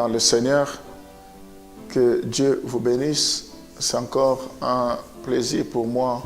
dans le Seigneur. Que Dieu vous bénisse. C'est encore un plaisir pour moi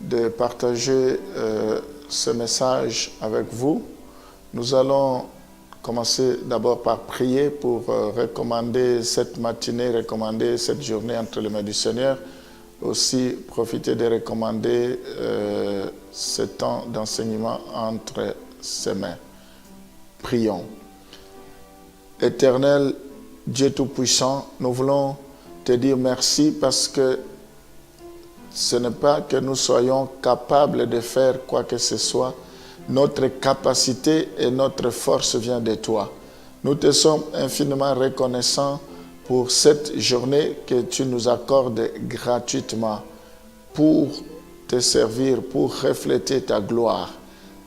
de partager ce message avec vous. Nous allons commencer d'abord par prier pour recommander cette matinée, recommander cette journée entre les mains du Seigneur. Aussi profiter de recommander ce temps d'enseignement entre ses mains. Prions. Éternel Dieu Tout-Puissant, nous voulons te dire merci parce que ce n'est pas que nous soyons capables de faire quoi que ce soit. Notre capacité et notre force vient de toi. Nous te sommes infiniment reconnaissants pour cette journée que tu nous accordes gratuitement pour te servir, pour refléter ta gloire.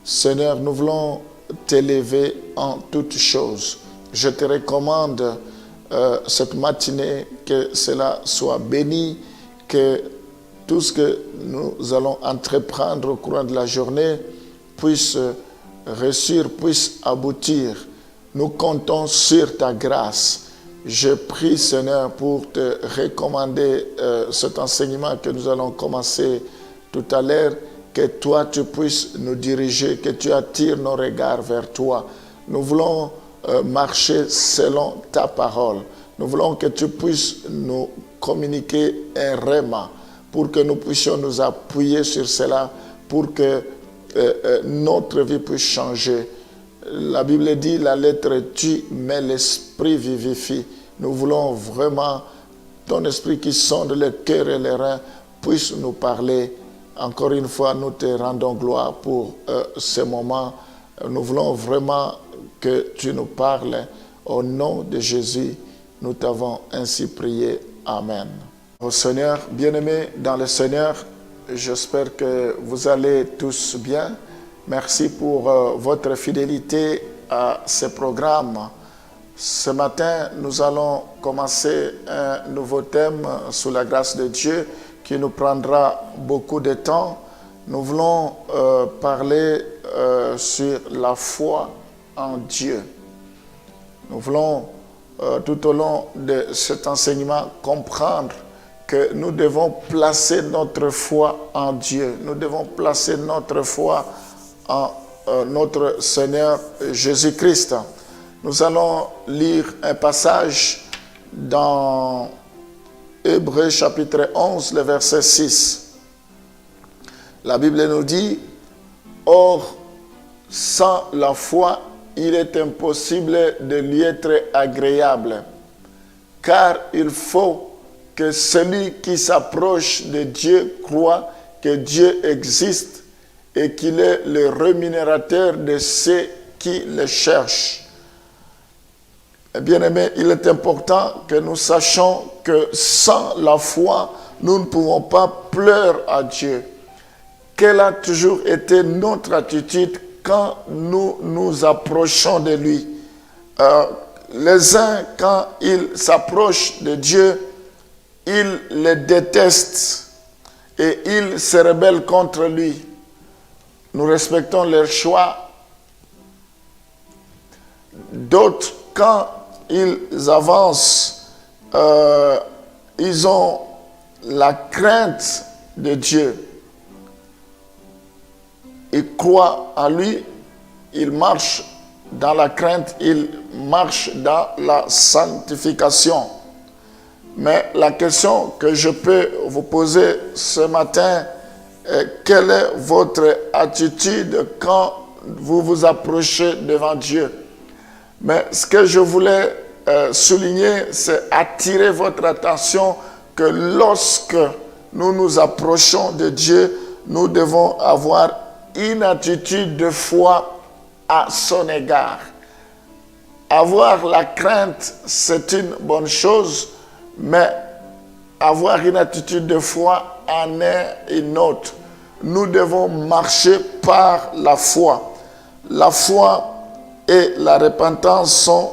Seigneur, nous voulons t'élever en toutes choses. Je te recommande cette matinée, que cela soit béni, que tout ce que nous allons entreprendre au cours de la journée puisse réussir, puisse aboutir. Nous comptons sur ta grâce. Je prie, Seigneur, pour te recommander cet enseignement que nous allons commencer tout à l'heure, que toi tu puisses nous diriger, que tu attires nos regards vers toi. Nous voulons marcher selon ta parole. Nous voulons que tu puisses nous communiquer un rhéma pour que nous puissions nous appuyer sur cela, pour que notre vie puisse changer. La Bible dit, la lettre tue, mais l'esprit vivifie. Nous voulons vraiment, ton esprit qui sonde le cœur et les reins, puisse nous parler. Encore une fois, nous te rendons gloire pour ce moment. Nous voulons vraiment que tu nous parles. Au nom de Jésus, nous t'avons ainsi prié. Amen. Au Seigneur, bien-aimés dans le Seigneur, j'espère que vous allez tous bien. Merci pour votre fidélité à ce programme. Ce matin, nous allons commencer un nouveau thème sous la grâce de Dieu qui nous prendra beaucoup de temps. Nous voulons parler sur la foi en Dieu. Nous voulons tout au long de cet enseignement comprendre que nous devons placer notre foi en Dieu. Nous devons placer notre foi en notre Seigneur Jésus-Christ. Nous allons lire un passage dans Hébreux chapitre 11, le verset 6. La Bible nous dit, « Or, sans la foi, il est impossible de lui être agréable, car il faut que celui qui s'approche de Dieu croit que Dieu existe et qu'il est le rémunérateur de ceux qui le cherchent. » Bien-aimés, il est important que nous sachions que sans la foi, nous ne pouvons pas pleurer à Dieu. Quelle a toujours été notre attitude quand nous nous approchons de lui? Les uns, quand ils s'approchent de Dieu, ils le détestent et ils se rebellent contre lui. Nous respectons leur choix. D'autres, quand ils avancent, ils ont la crainte de Dieu. Ils croient à lui, ils marchent dans la crainte, ils marchent dans la sanctification. Mais la question que je peux vous poser ce matin est: quelle est votre attitude quand vous vous approchez devant Dieu? Mais ce que je voulais souligner, c'est attirer votre attention que lorsque nous nous approchons de Dieu, nous devons avoir une attitude de foi à son égard. Avoir la crainte, c'est une bonne chose, mais avoir une attitude de foi en est une autre. Nous devons marcher par la foi. La foi et la repentance sont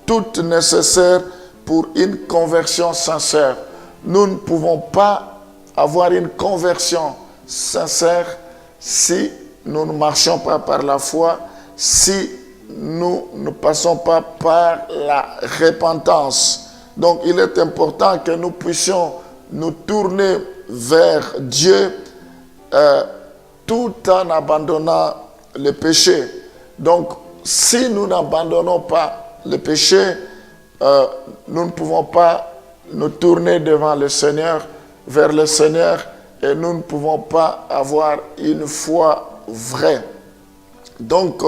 toutes nécessaires pour une conversion sincère. Nous ne pouvons pas avoir une conversion sincère si nous ne marchons pas par la foi, si nous ne passons pas par la repentance. Donc il est important que nous puissions nous tourner vers Dieu tout en abandonnant le péché. Donc si nous n'abandonnons pas le péché, nous ne pouvons pas nous tourner devant le Seigneur, vers le Seigneur, et nous ne pouvons pas avoir une foi vraie. Donc,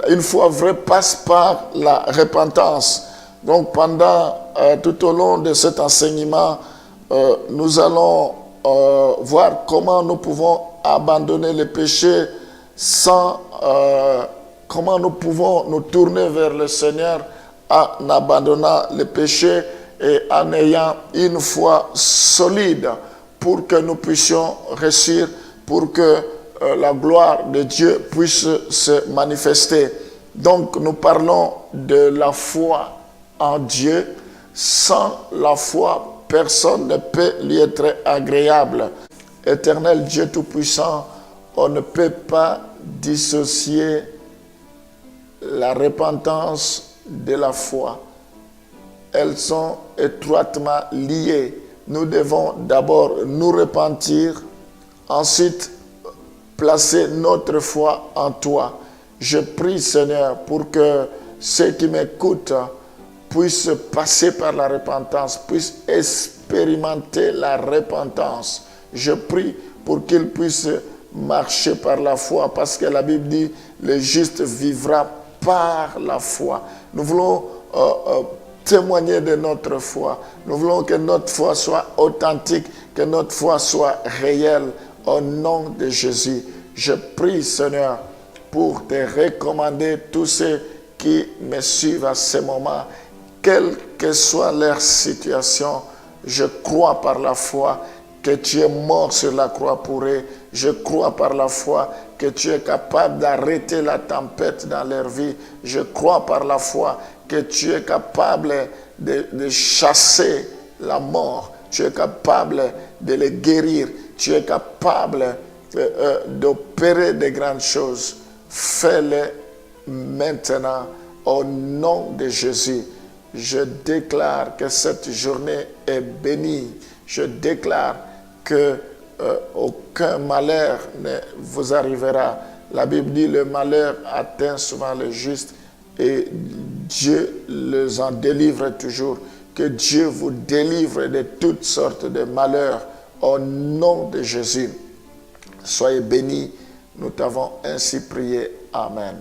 une foi vraie passe par la repentance. Donc, tout au long de cet enseignement, nous allons voir comment nous pouvons abandonner le péché comment nous pouvons nous tourner vers le Seigneur en abandonnant le péché et en ayant une foi solide pour que nous puissions réussir, pour que la gloire de Dieu puisse se manifester. Donc nous parlons de la foi en Dieu. Sans la foi, personne ne peut lui être agréable. Éternel Dieu Tout-Puissant, on ne peut pas dissocier la repentance de la foi. Elles sont étroitement liées. Nous devons d'abord nous repentir, ensuite placer notre foi en toi. Je prie, Seigneur, pour que ceux qui m'écoutent puissent passer par la repentance, puissent expérimenter la repentance. Je prie pour qu'ils puissent marcher par la foi, parce que la Bible dit, le juste vivra par la foi. Nous voulons témoigner de notre foi. Nous voulons que notre foi soit authentique, que notre foi soit réelle. Au nom de Jésus, je prie, Seigneur, pour te recommander tous ceux qui me suivent à ce moment, quelle que soit leur situation. Je crois par la foi que tu es mort sur la croix pour eux. Je crois par la foi que tu es capable d'arrêter la tempête dans leur vie. Je crois par la foi que tu es capable de chasser la mort. Tu es capable de les guérir. Tu es capable d'opérer de grandes choses. Fais-le maintenant au nom de Jésus. Je déclare que cette journée est bénie. Je déclare que aucun malheur ne vous arrivera. La Bible dit le malheur atteint souvent le juste et Dieu les en délivre toujours. Que Dieu vous délivre de toutes sortes de malheurs au nom de Jésus. Soyez bénis. Nous t'avons ainsi prié. Amen.